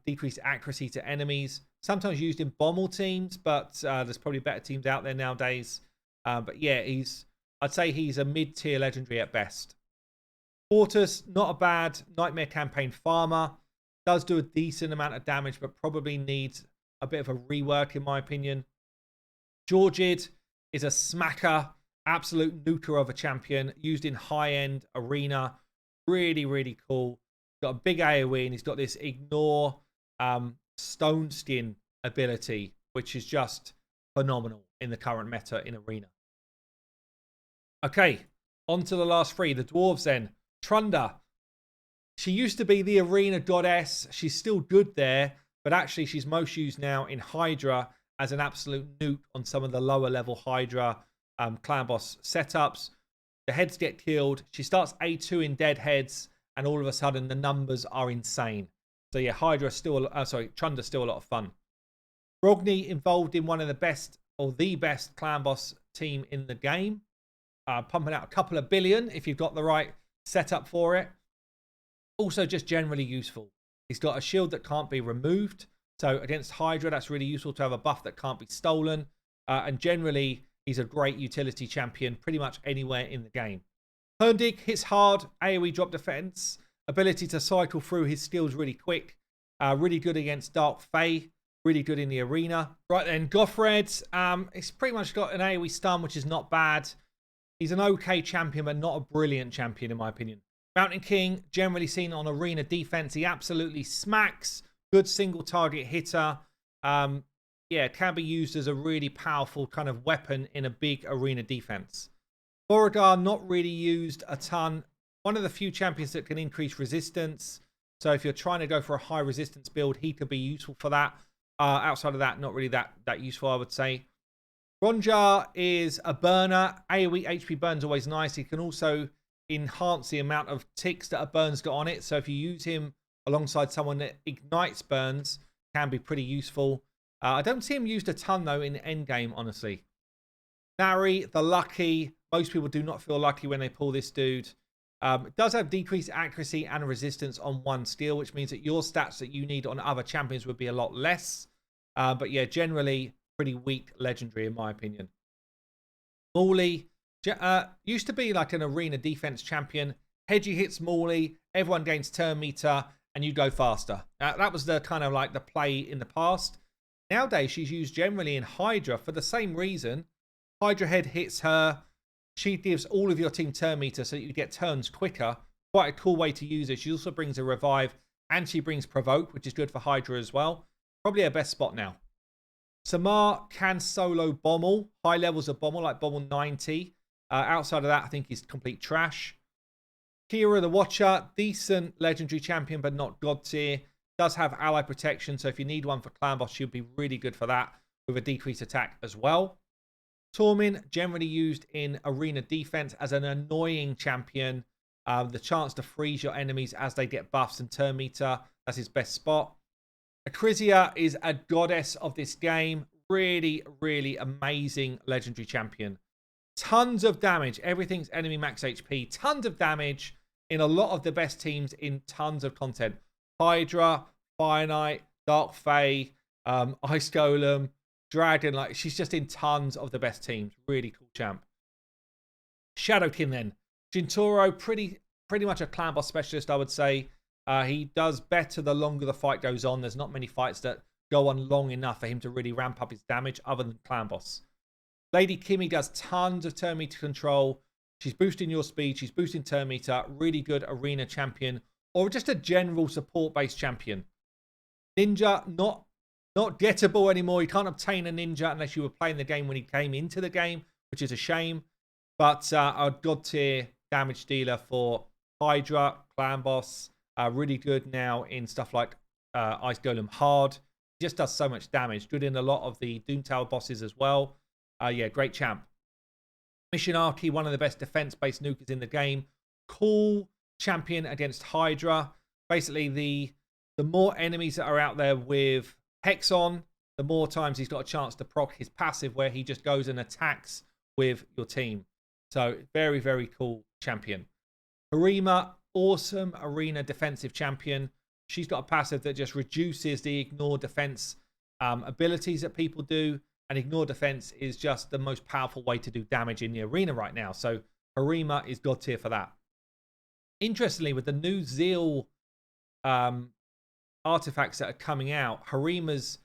decreased accuracy to enemies. Sometimes used in Bommel teams, but there's probably better teams out there nowadays. But yeah, I'd say he's a mid-tier legendary at best. Fortus, not a bad Nightmare Campaign farmer. Does do a decent amount of damage, but probably needs a bit of a rework in my opinion. Georgid is a smacker, absolute nuker of a champion, used in high-end arena. Really, really cool. Got a big AoE, and he's got this ignore Stone Skin ability, which is just phenomenal in the current meta in arena. Okay, on to the last three. The Dwarves then. Trunda. She used to be the arena goddess. She's still good there, but actually she's most used now in Hydra as an absolute nuke on some of the lower level Hydra clan boss setups. The heads get killed. She starts A2 in dead heads, and all of a sudden the numbers are insane. So yeah, Trunda's still a lot of fun. Brogni involved in one of the best, or the best clan boss team in the game. Pumping out a couple of billion if you've got the right setup for it. Also just generally useful. He's got a shield that can't be removed. So against Hydra, that's really useful to have a buff that can't be stolen. And generally, he's a great utility champion pretty much anywhere in the game. Herndig hits hard, AoE drop defense, ability to cycle through his skills really quick. Really good against Dark Fae, really good in the arena. Right then, Gothred, he's pretty much got an AoE stun, which is not bad. He's an okay champion, but not a brilliant champion in my opinion. Mountain King, generally seen on arena defense. He absolutely smacks. Good single target hitter. Yeah, can be used as a really powerful kind of weapon in a big arena defense. Beauregard, not really used a ton. One of the few champions that can increase resistance. So if you're trying to go for a high resistance build, he could be useful for that. Outside of that, not really that useful, I would say. Ronjar is a burner. AoE HP burn's always nice. He can also enhance the amount of ticks that a burn's got on it. So if you use him alongside someone that ignites burns, can be pretty useful. I don't see him used a ton though in endgame, honestly. Nari, the lucky. Most people do not feel lucky when they pull this dude. It does have decreased accuracy and resistance on one skill, which means that your stats that you need on other champions would be a lot less. But yeah, generally pretty weak legendary in my opinion. Morley used to be like an arena defense champion. Hedgie hits Morley, everyone gains turn meter, and you go faster. That was the kind of like the play in the past. Nowadays, she's used generally in Hydra for the same reason. Hydra head hits her. She gives all of your team turn meter so that you get turns quicker. Quite a cool way to use it. She also brings a revive, and she brings provoke, which is good for Hydra as well. Probably her best spot now. Samar can solo Bommel. High levels of Bommel, like Bommel 90. Outside of that, I think he's complete trash. Kira the Watcher, decent legendary champion, but not god tier. Does have ally protection, so if you need one for clan boss, she'll be really good for that with a decreased attack as well. Tormin, generally used in arena defense as an annoying champion. The chance to freeze your enemies as they get buffs and turn meter. That's his best spot. Acrisia is a goddess of this game. Really, really amazing legendary champion. Tons of damage. Everything's enemy max HP. Tons of damage in a lot of the best teams in tons of content. Hydra, Fire Knight, Dark Fae, Ice Golem, Dragon. Like, she's just in tons of the best teams. Really cool champ. Shadowkin then. Jintoro, pretty pretty much a clan boss specialist, I would say. He does better the longer the fight goes on. There's not many fights that go on long enough for him to really ramp up his damage other than clan boss. Lady Kimmy does tons of turn meter control. She's boosting your speed. She's boosting turn meter. Really good arena champion or just a general support-based champion. Ninja, not gettable anymore. You can't obtain a ninja unless you were playing the game when he came into the game, which is a shame. But a god tier damage dealer for Hydra, clan boss. Really good now in stuff like Ice Golem Hard. He just does so much damage. Good in a lot of the Doom Tower bosses as well. Yeah, great champ. Missionarchy, one of the best defense-based nukers in the game. Cool champion against Hydra. Basically, the more enemies that are out there with Hex on, the more times he's got a chance to proc his passive where he just goes and attacks with your team. So, very, very cool champion. Harima, awesome arena defensive champion. She's got a passive that just reduces the ignore defense abilities that people do. And ignore defense is just the most powerful way to do damage in the arena right now. So Harima is god tier for that. Interestingly, with the new Zeal artifacts that are coming out, Harima's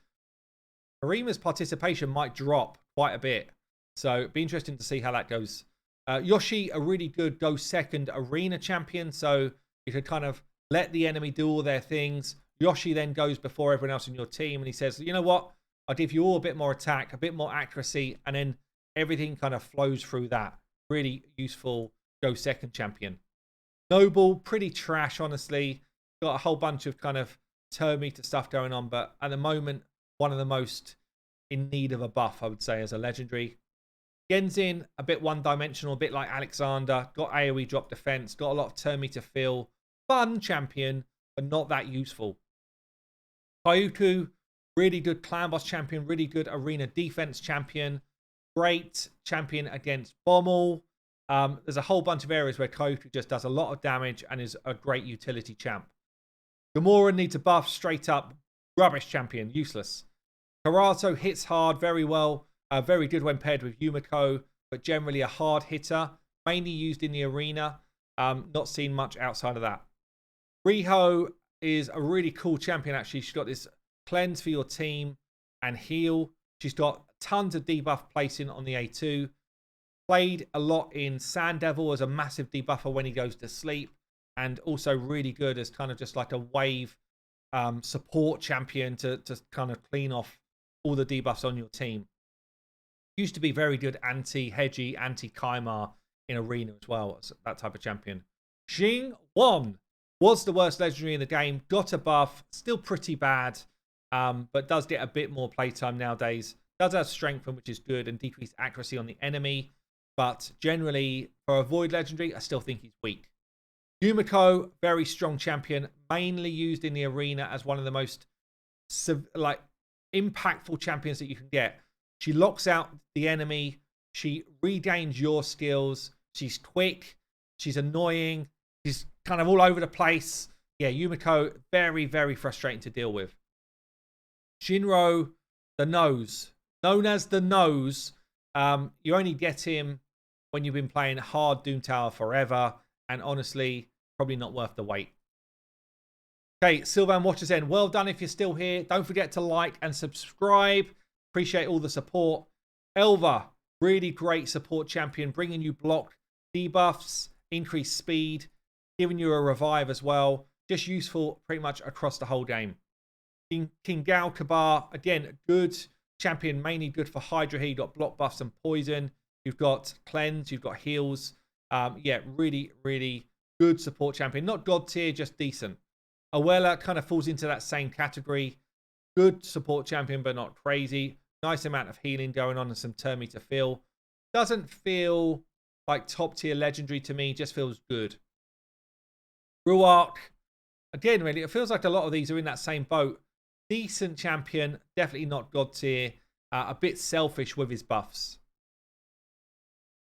participation might drop quite a bit. So it'd be interesting to see how that goes. Yoshi, a really good go second arena champion. So you could kind of let the enemy do all their things. Yoshi then goes before everyone else in your team and he says, you know what? I'll give you all a bit more attack, a bit more accuracy, and then everything kind of flows through that. Really useful go second champion. Noble, pretty trash, honestly. Got a whole bunch of kind of turn meter stuff going on, but at the moment, one of the most in need of a buff, I would say, as a legendary. Genzin, a bit one-dimensional, a bit like Alexander. Got AoE drop defense, got a lot of turn meter feel. Fun champion, but not that useful. Kyuku, really good clan boss champion, really good arena defense champion. Great champion against Bommel. There's a whole bunch of areas where Kyuku just does a lot of damage and is a great utility champ. Gamora needs a buff, straight up rubbish champion, useless. Karato hits hard very well. Very good when paired with Yumiko, but generally a hard hitter. Mainly used in the arena. Not seen much outside of that. Riho is a really cool champion, actually. She's got this cleanse for your team and heal. She's got tons of debuff placing on the A2. Played a lot in Sand Devil as a massive debuffer when he goes to sleep. And also really good as kind of just like a wave support champion to kind of clean off all the debuffs on your team. Used to be very good anti-Hedgie, anti-Kaimar in Arena as well. That type of champion. Xing Wan was the worst legendary in the game. Got a buff. Still pretty bad. But does get a bit more playtime nowadays. Does have strength, which is good, and decreased accuracy on the enemy. But generally, for a Void Legendary, I still think he's weak. Yumiko, very strong champion. Mainly used in the arena as one of the most impactful champions that you can get. She locks out the enemy. She regains your skills. She's quick. She's annoying. She's kind of all over the place. Yeah, Yumiko, very, very frustrating to deal with. Shinro, the nose. Known as the nose. You only get him when you've been playing hard Doom Tower forever. And honestly, probably not worth the wait. Okay, Sylvan Watchers end. Well done if you're still here. Don't forget to like and subscribe. Appreciate all the support. Elva, really great support champion. Bringing you block debuffs, increased speed, giving you a revive as well. Just useful pretty much across the whole game. King Gal Kabar, again, good champion, mainly good for Hydra here. You've got block buffs and poison. You've got cleanse. You've got heals. Yeah, really, really good support champion. Not god tier, just decent. Awela kind of falls into that same category. Good support champion, but not crazy. Nice amount of healing going on and some turn meter feel. Doesn't feel like top tier legendary to me. Just feels good. Ruark. Again, really, it feels like a lot of these are in that same boat. Decent champion. Definitely not god tier. A bit selfish with his buffs.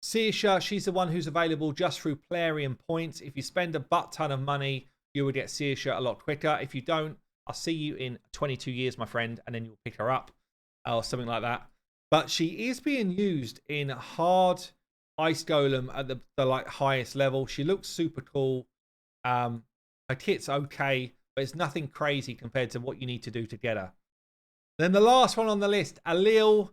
Seisha, she's the one who's available just through Plarium points. If you spend a butt ton of money, you will get Seisha a lot quicker. If you don't, I'll see you in 22 years, my friend, and then you'll pick her up or something like that. But she is being used in hard Ice Golem at the like highest level. She looks super cool. Her kit's okay, but it's nothing crazy compared to what you need to do to get her. Then the last one on the list, Alil.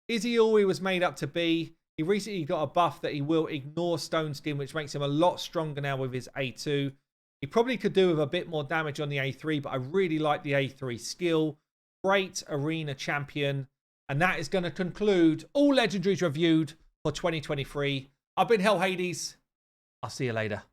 Is he all he was made up to be? He recently got a buff that he will ignore Stone Skin, which makes him a lot stronger now with his A2. He probably could do with a bit more damage on the A3, but I really like the A3 skill. Great arena champion. And that is going to conclude all legendaries reviewed for 2023. I've been Hell Hades. I'll see you later.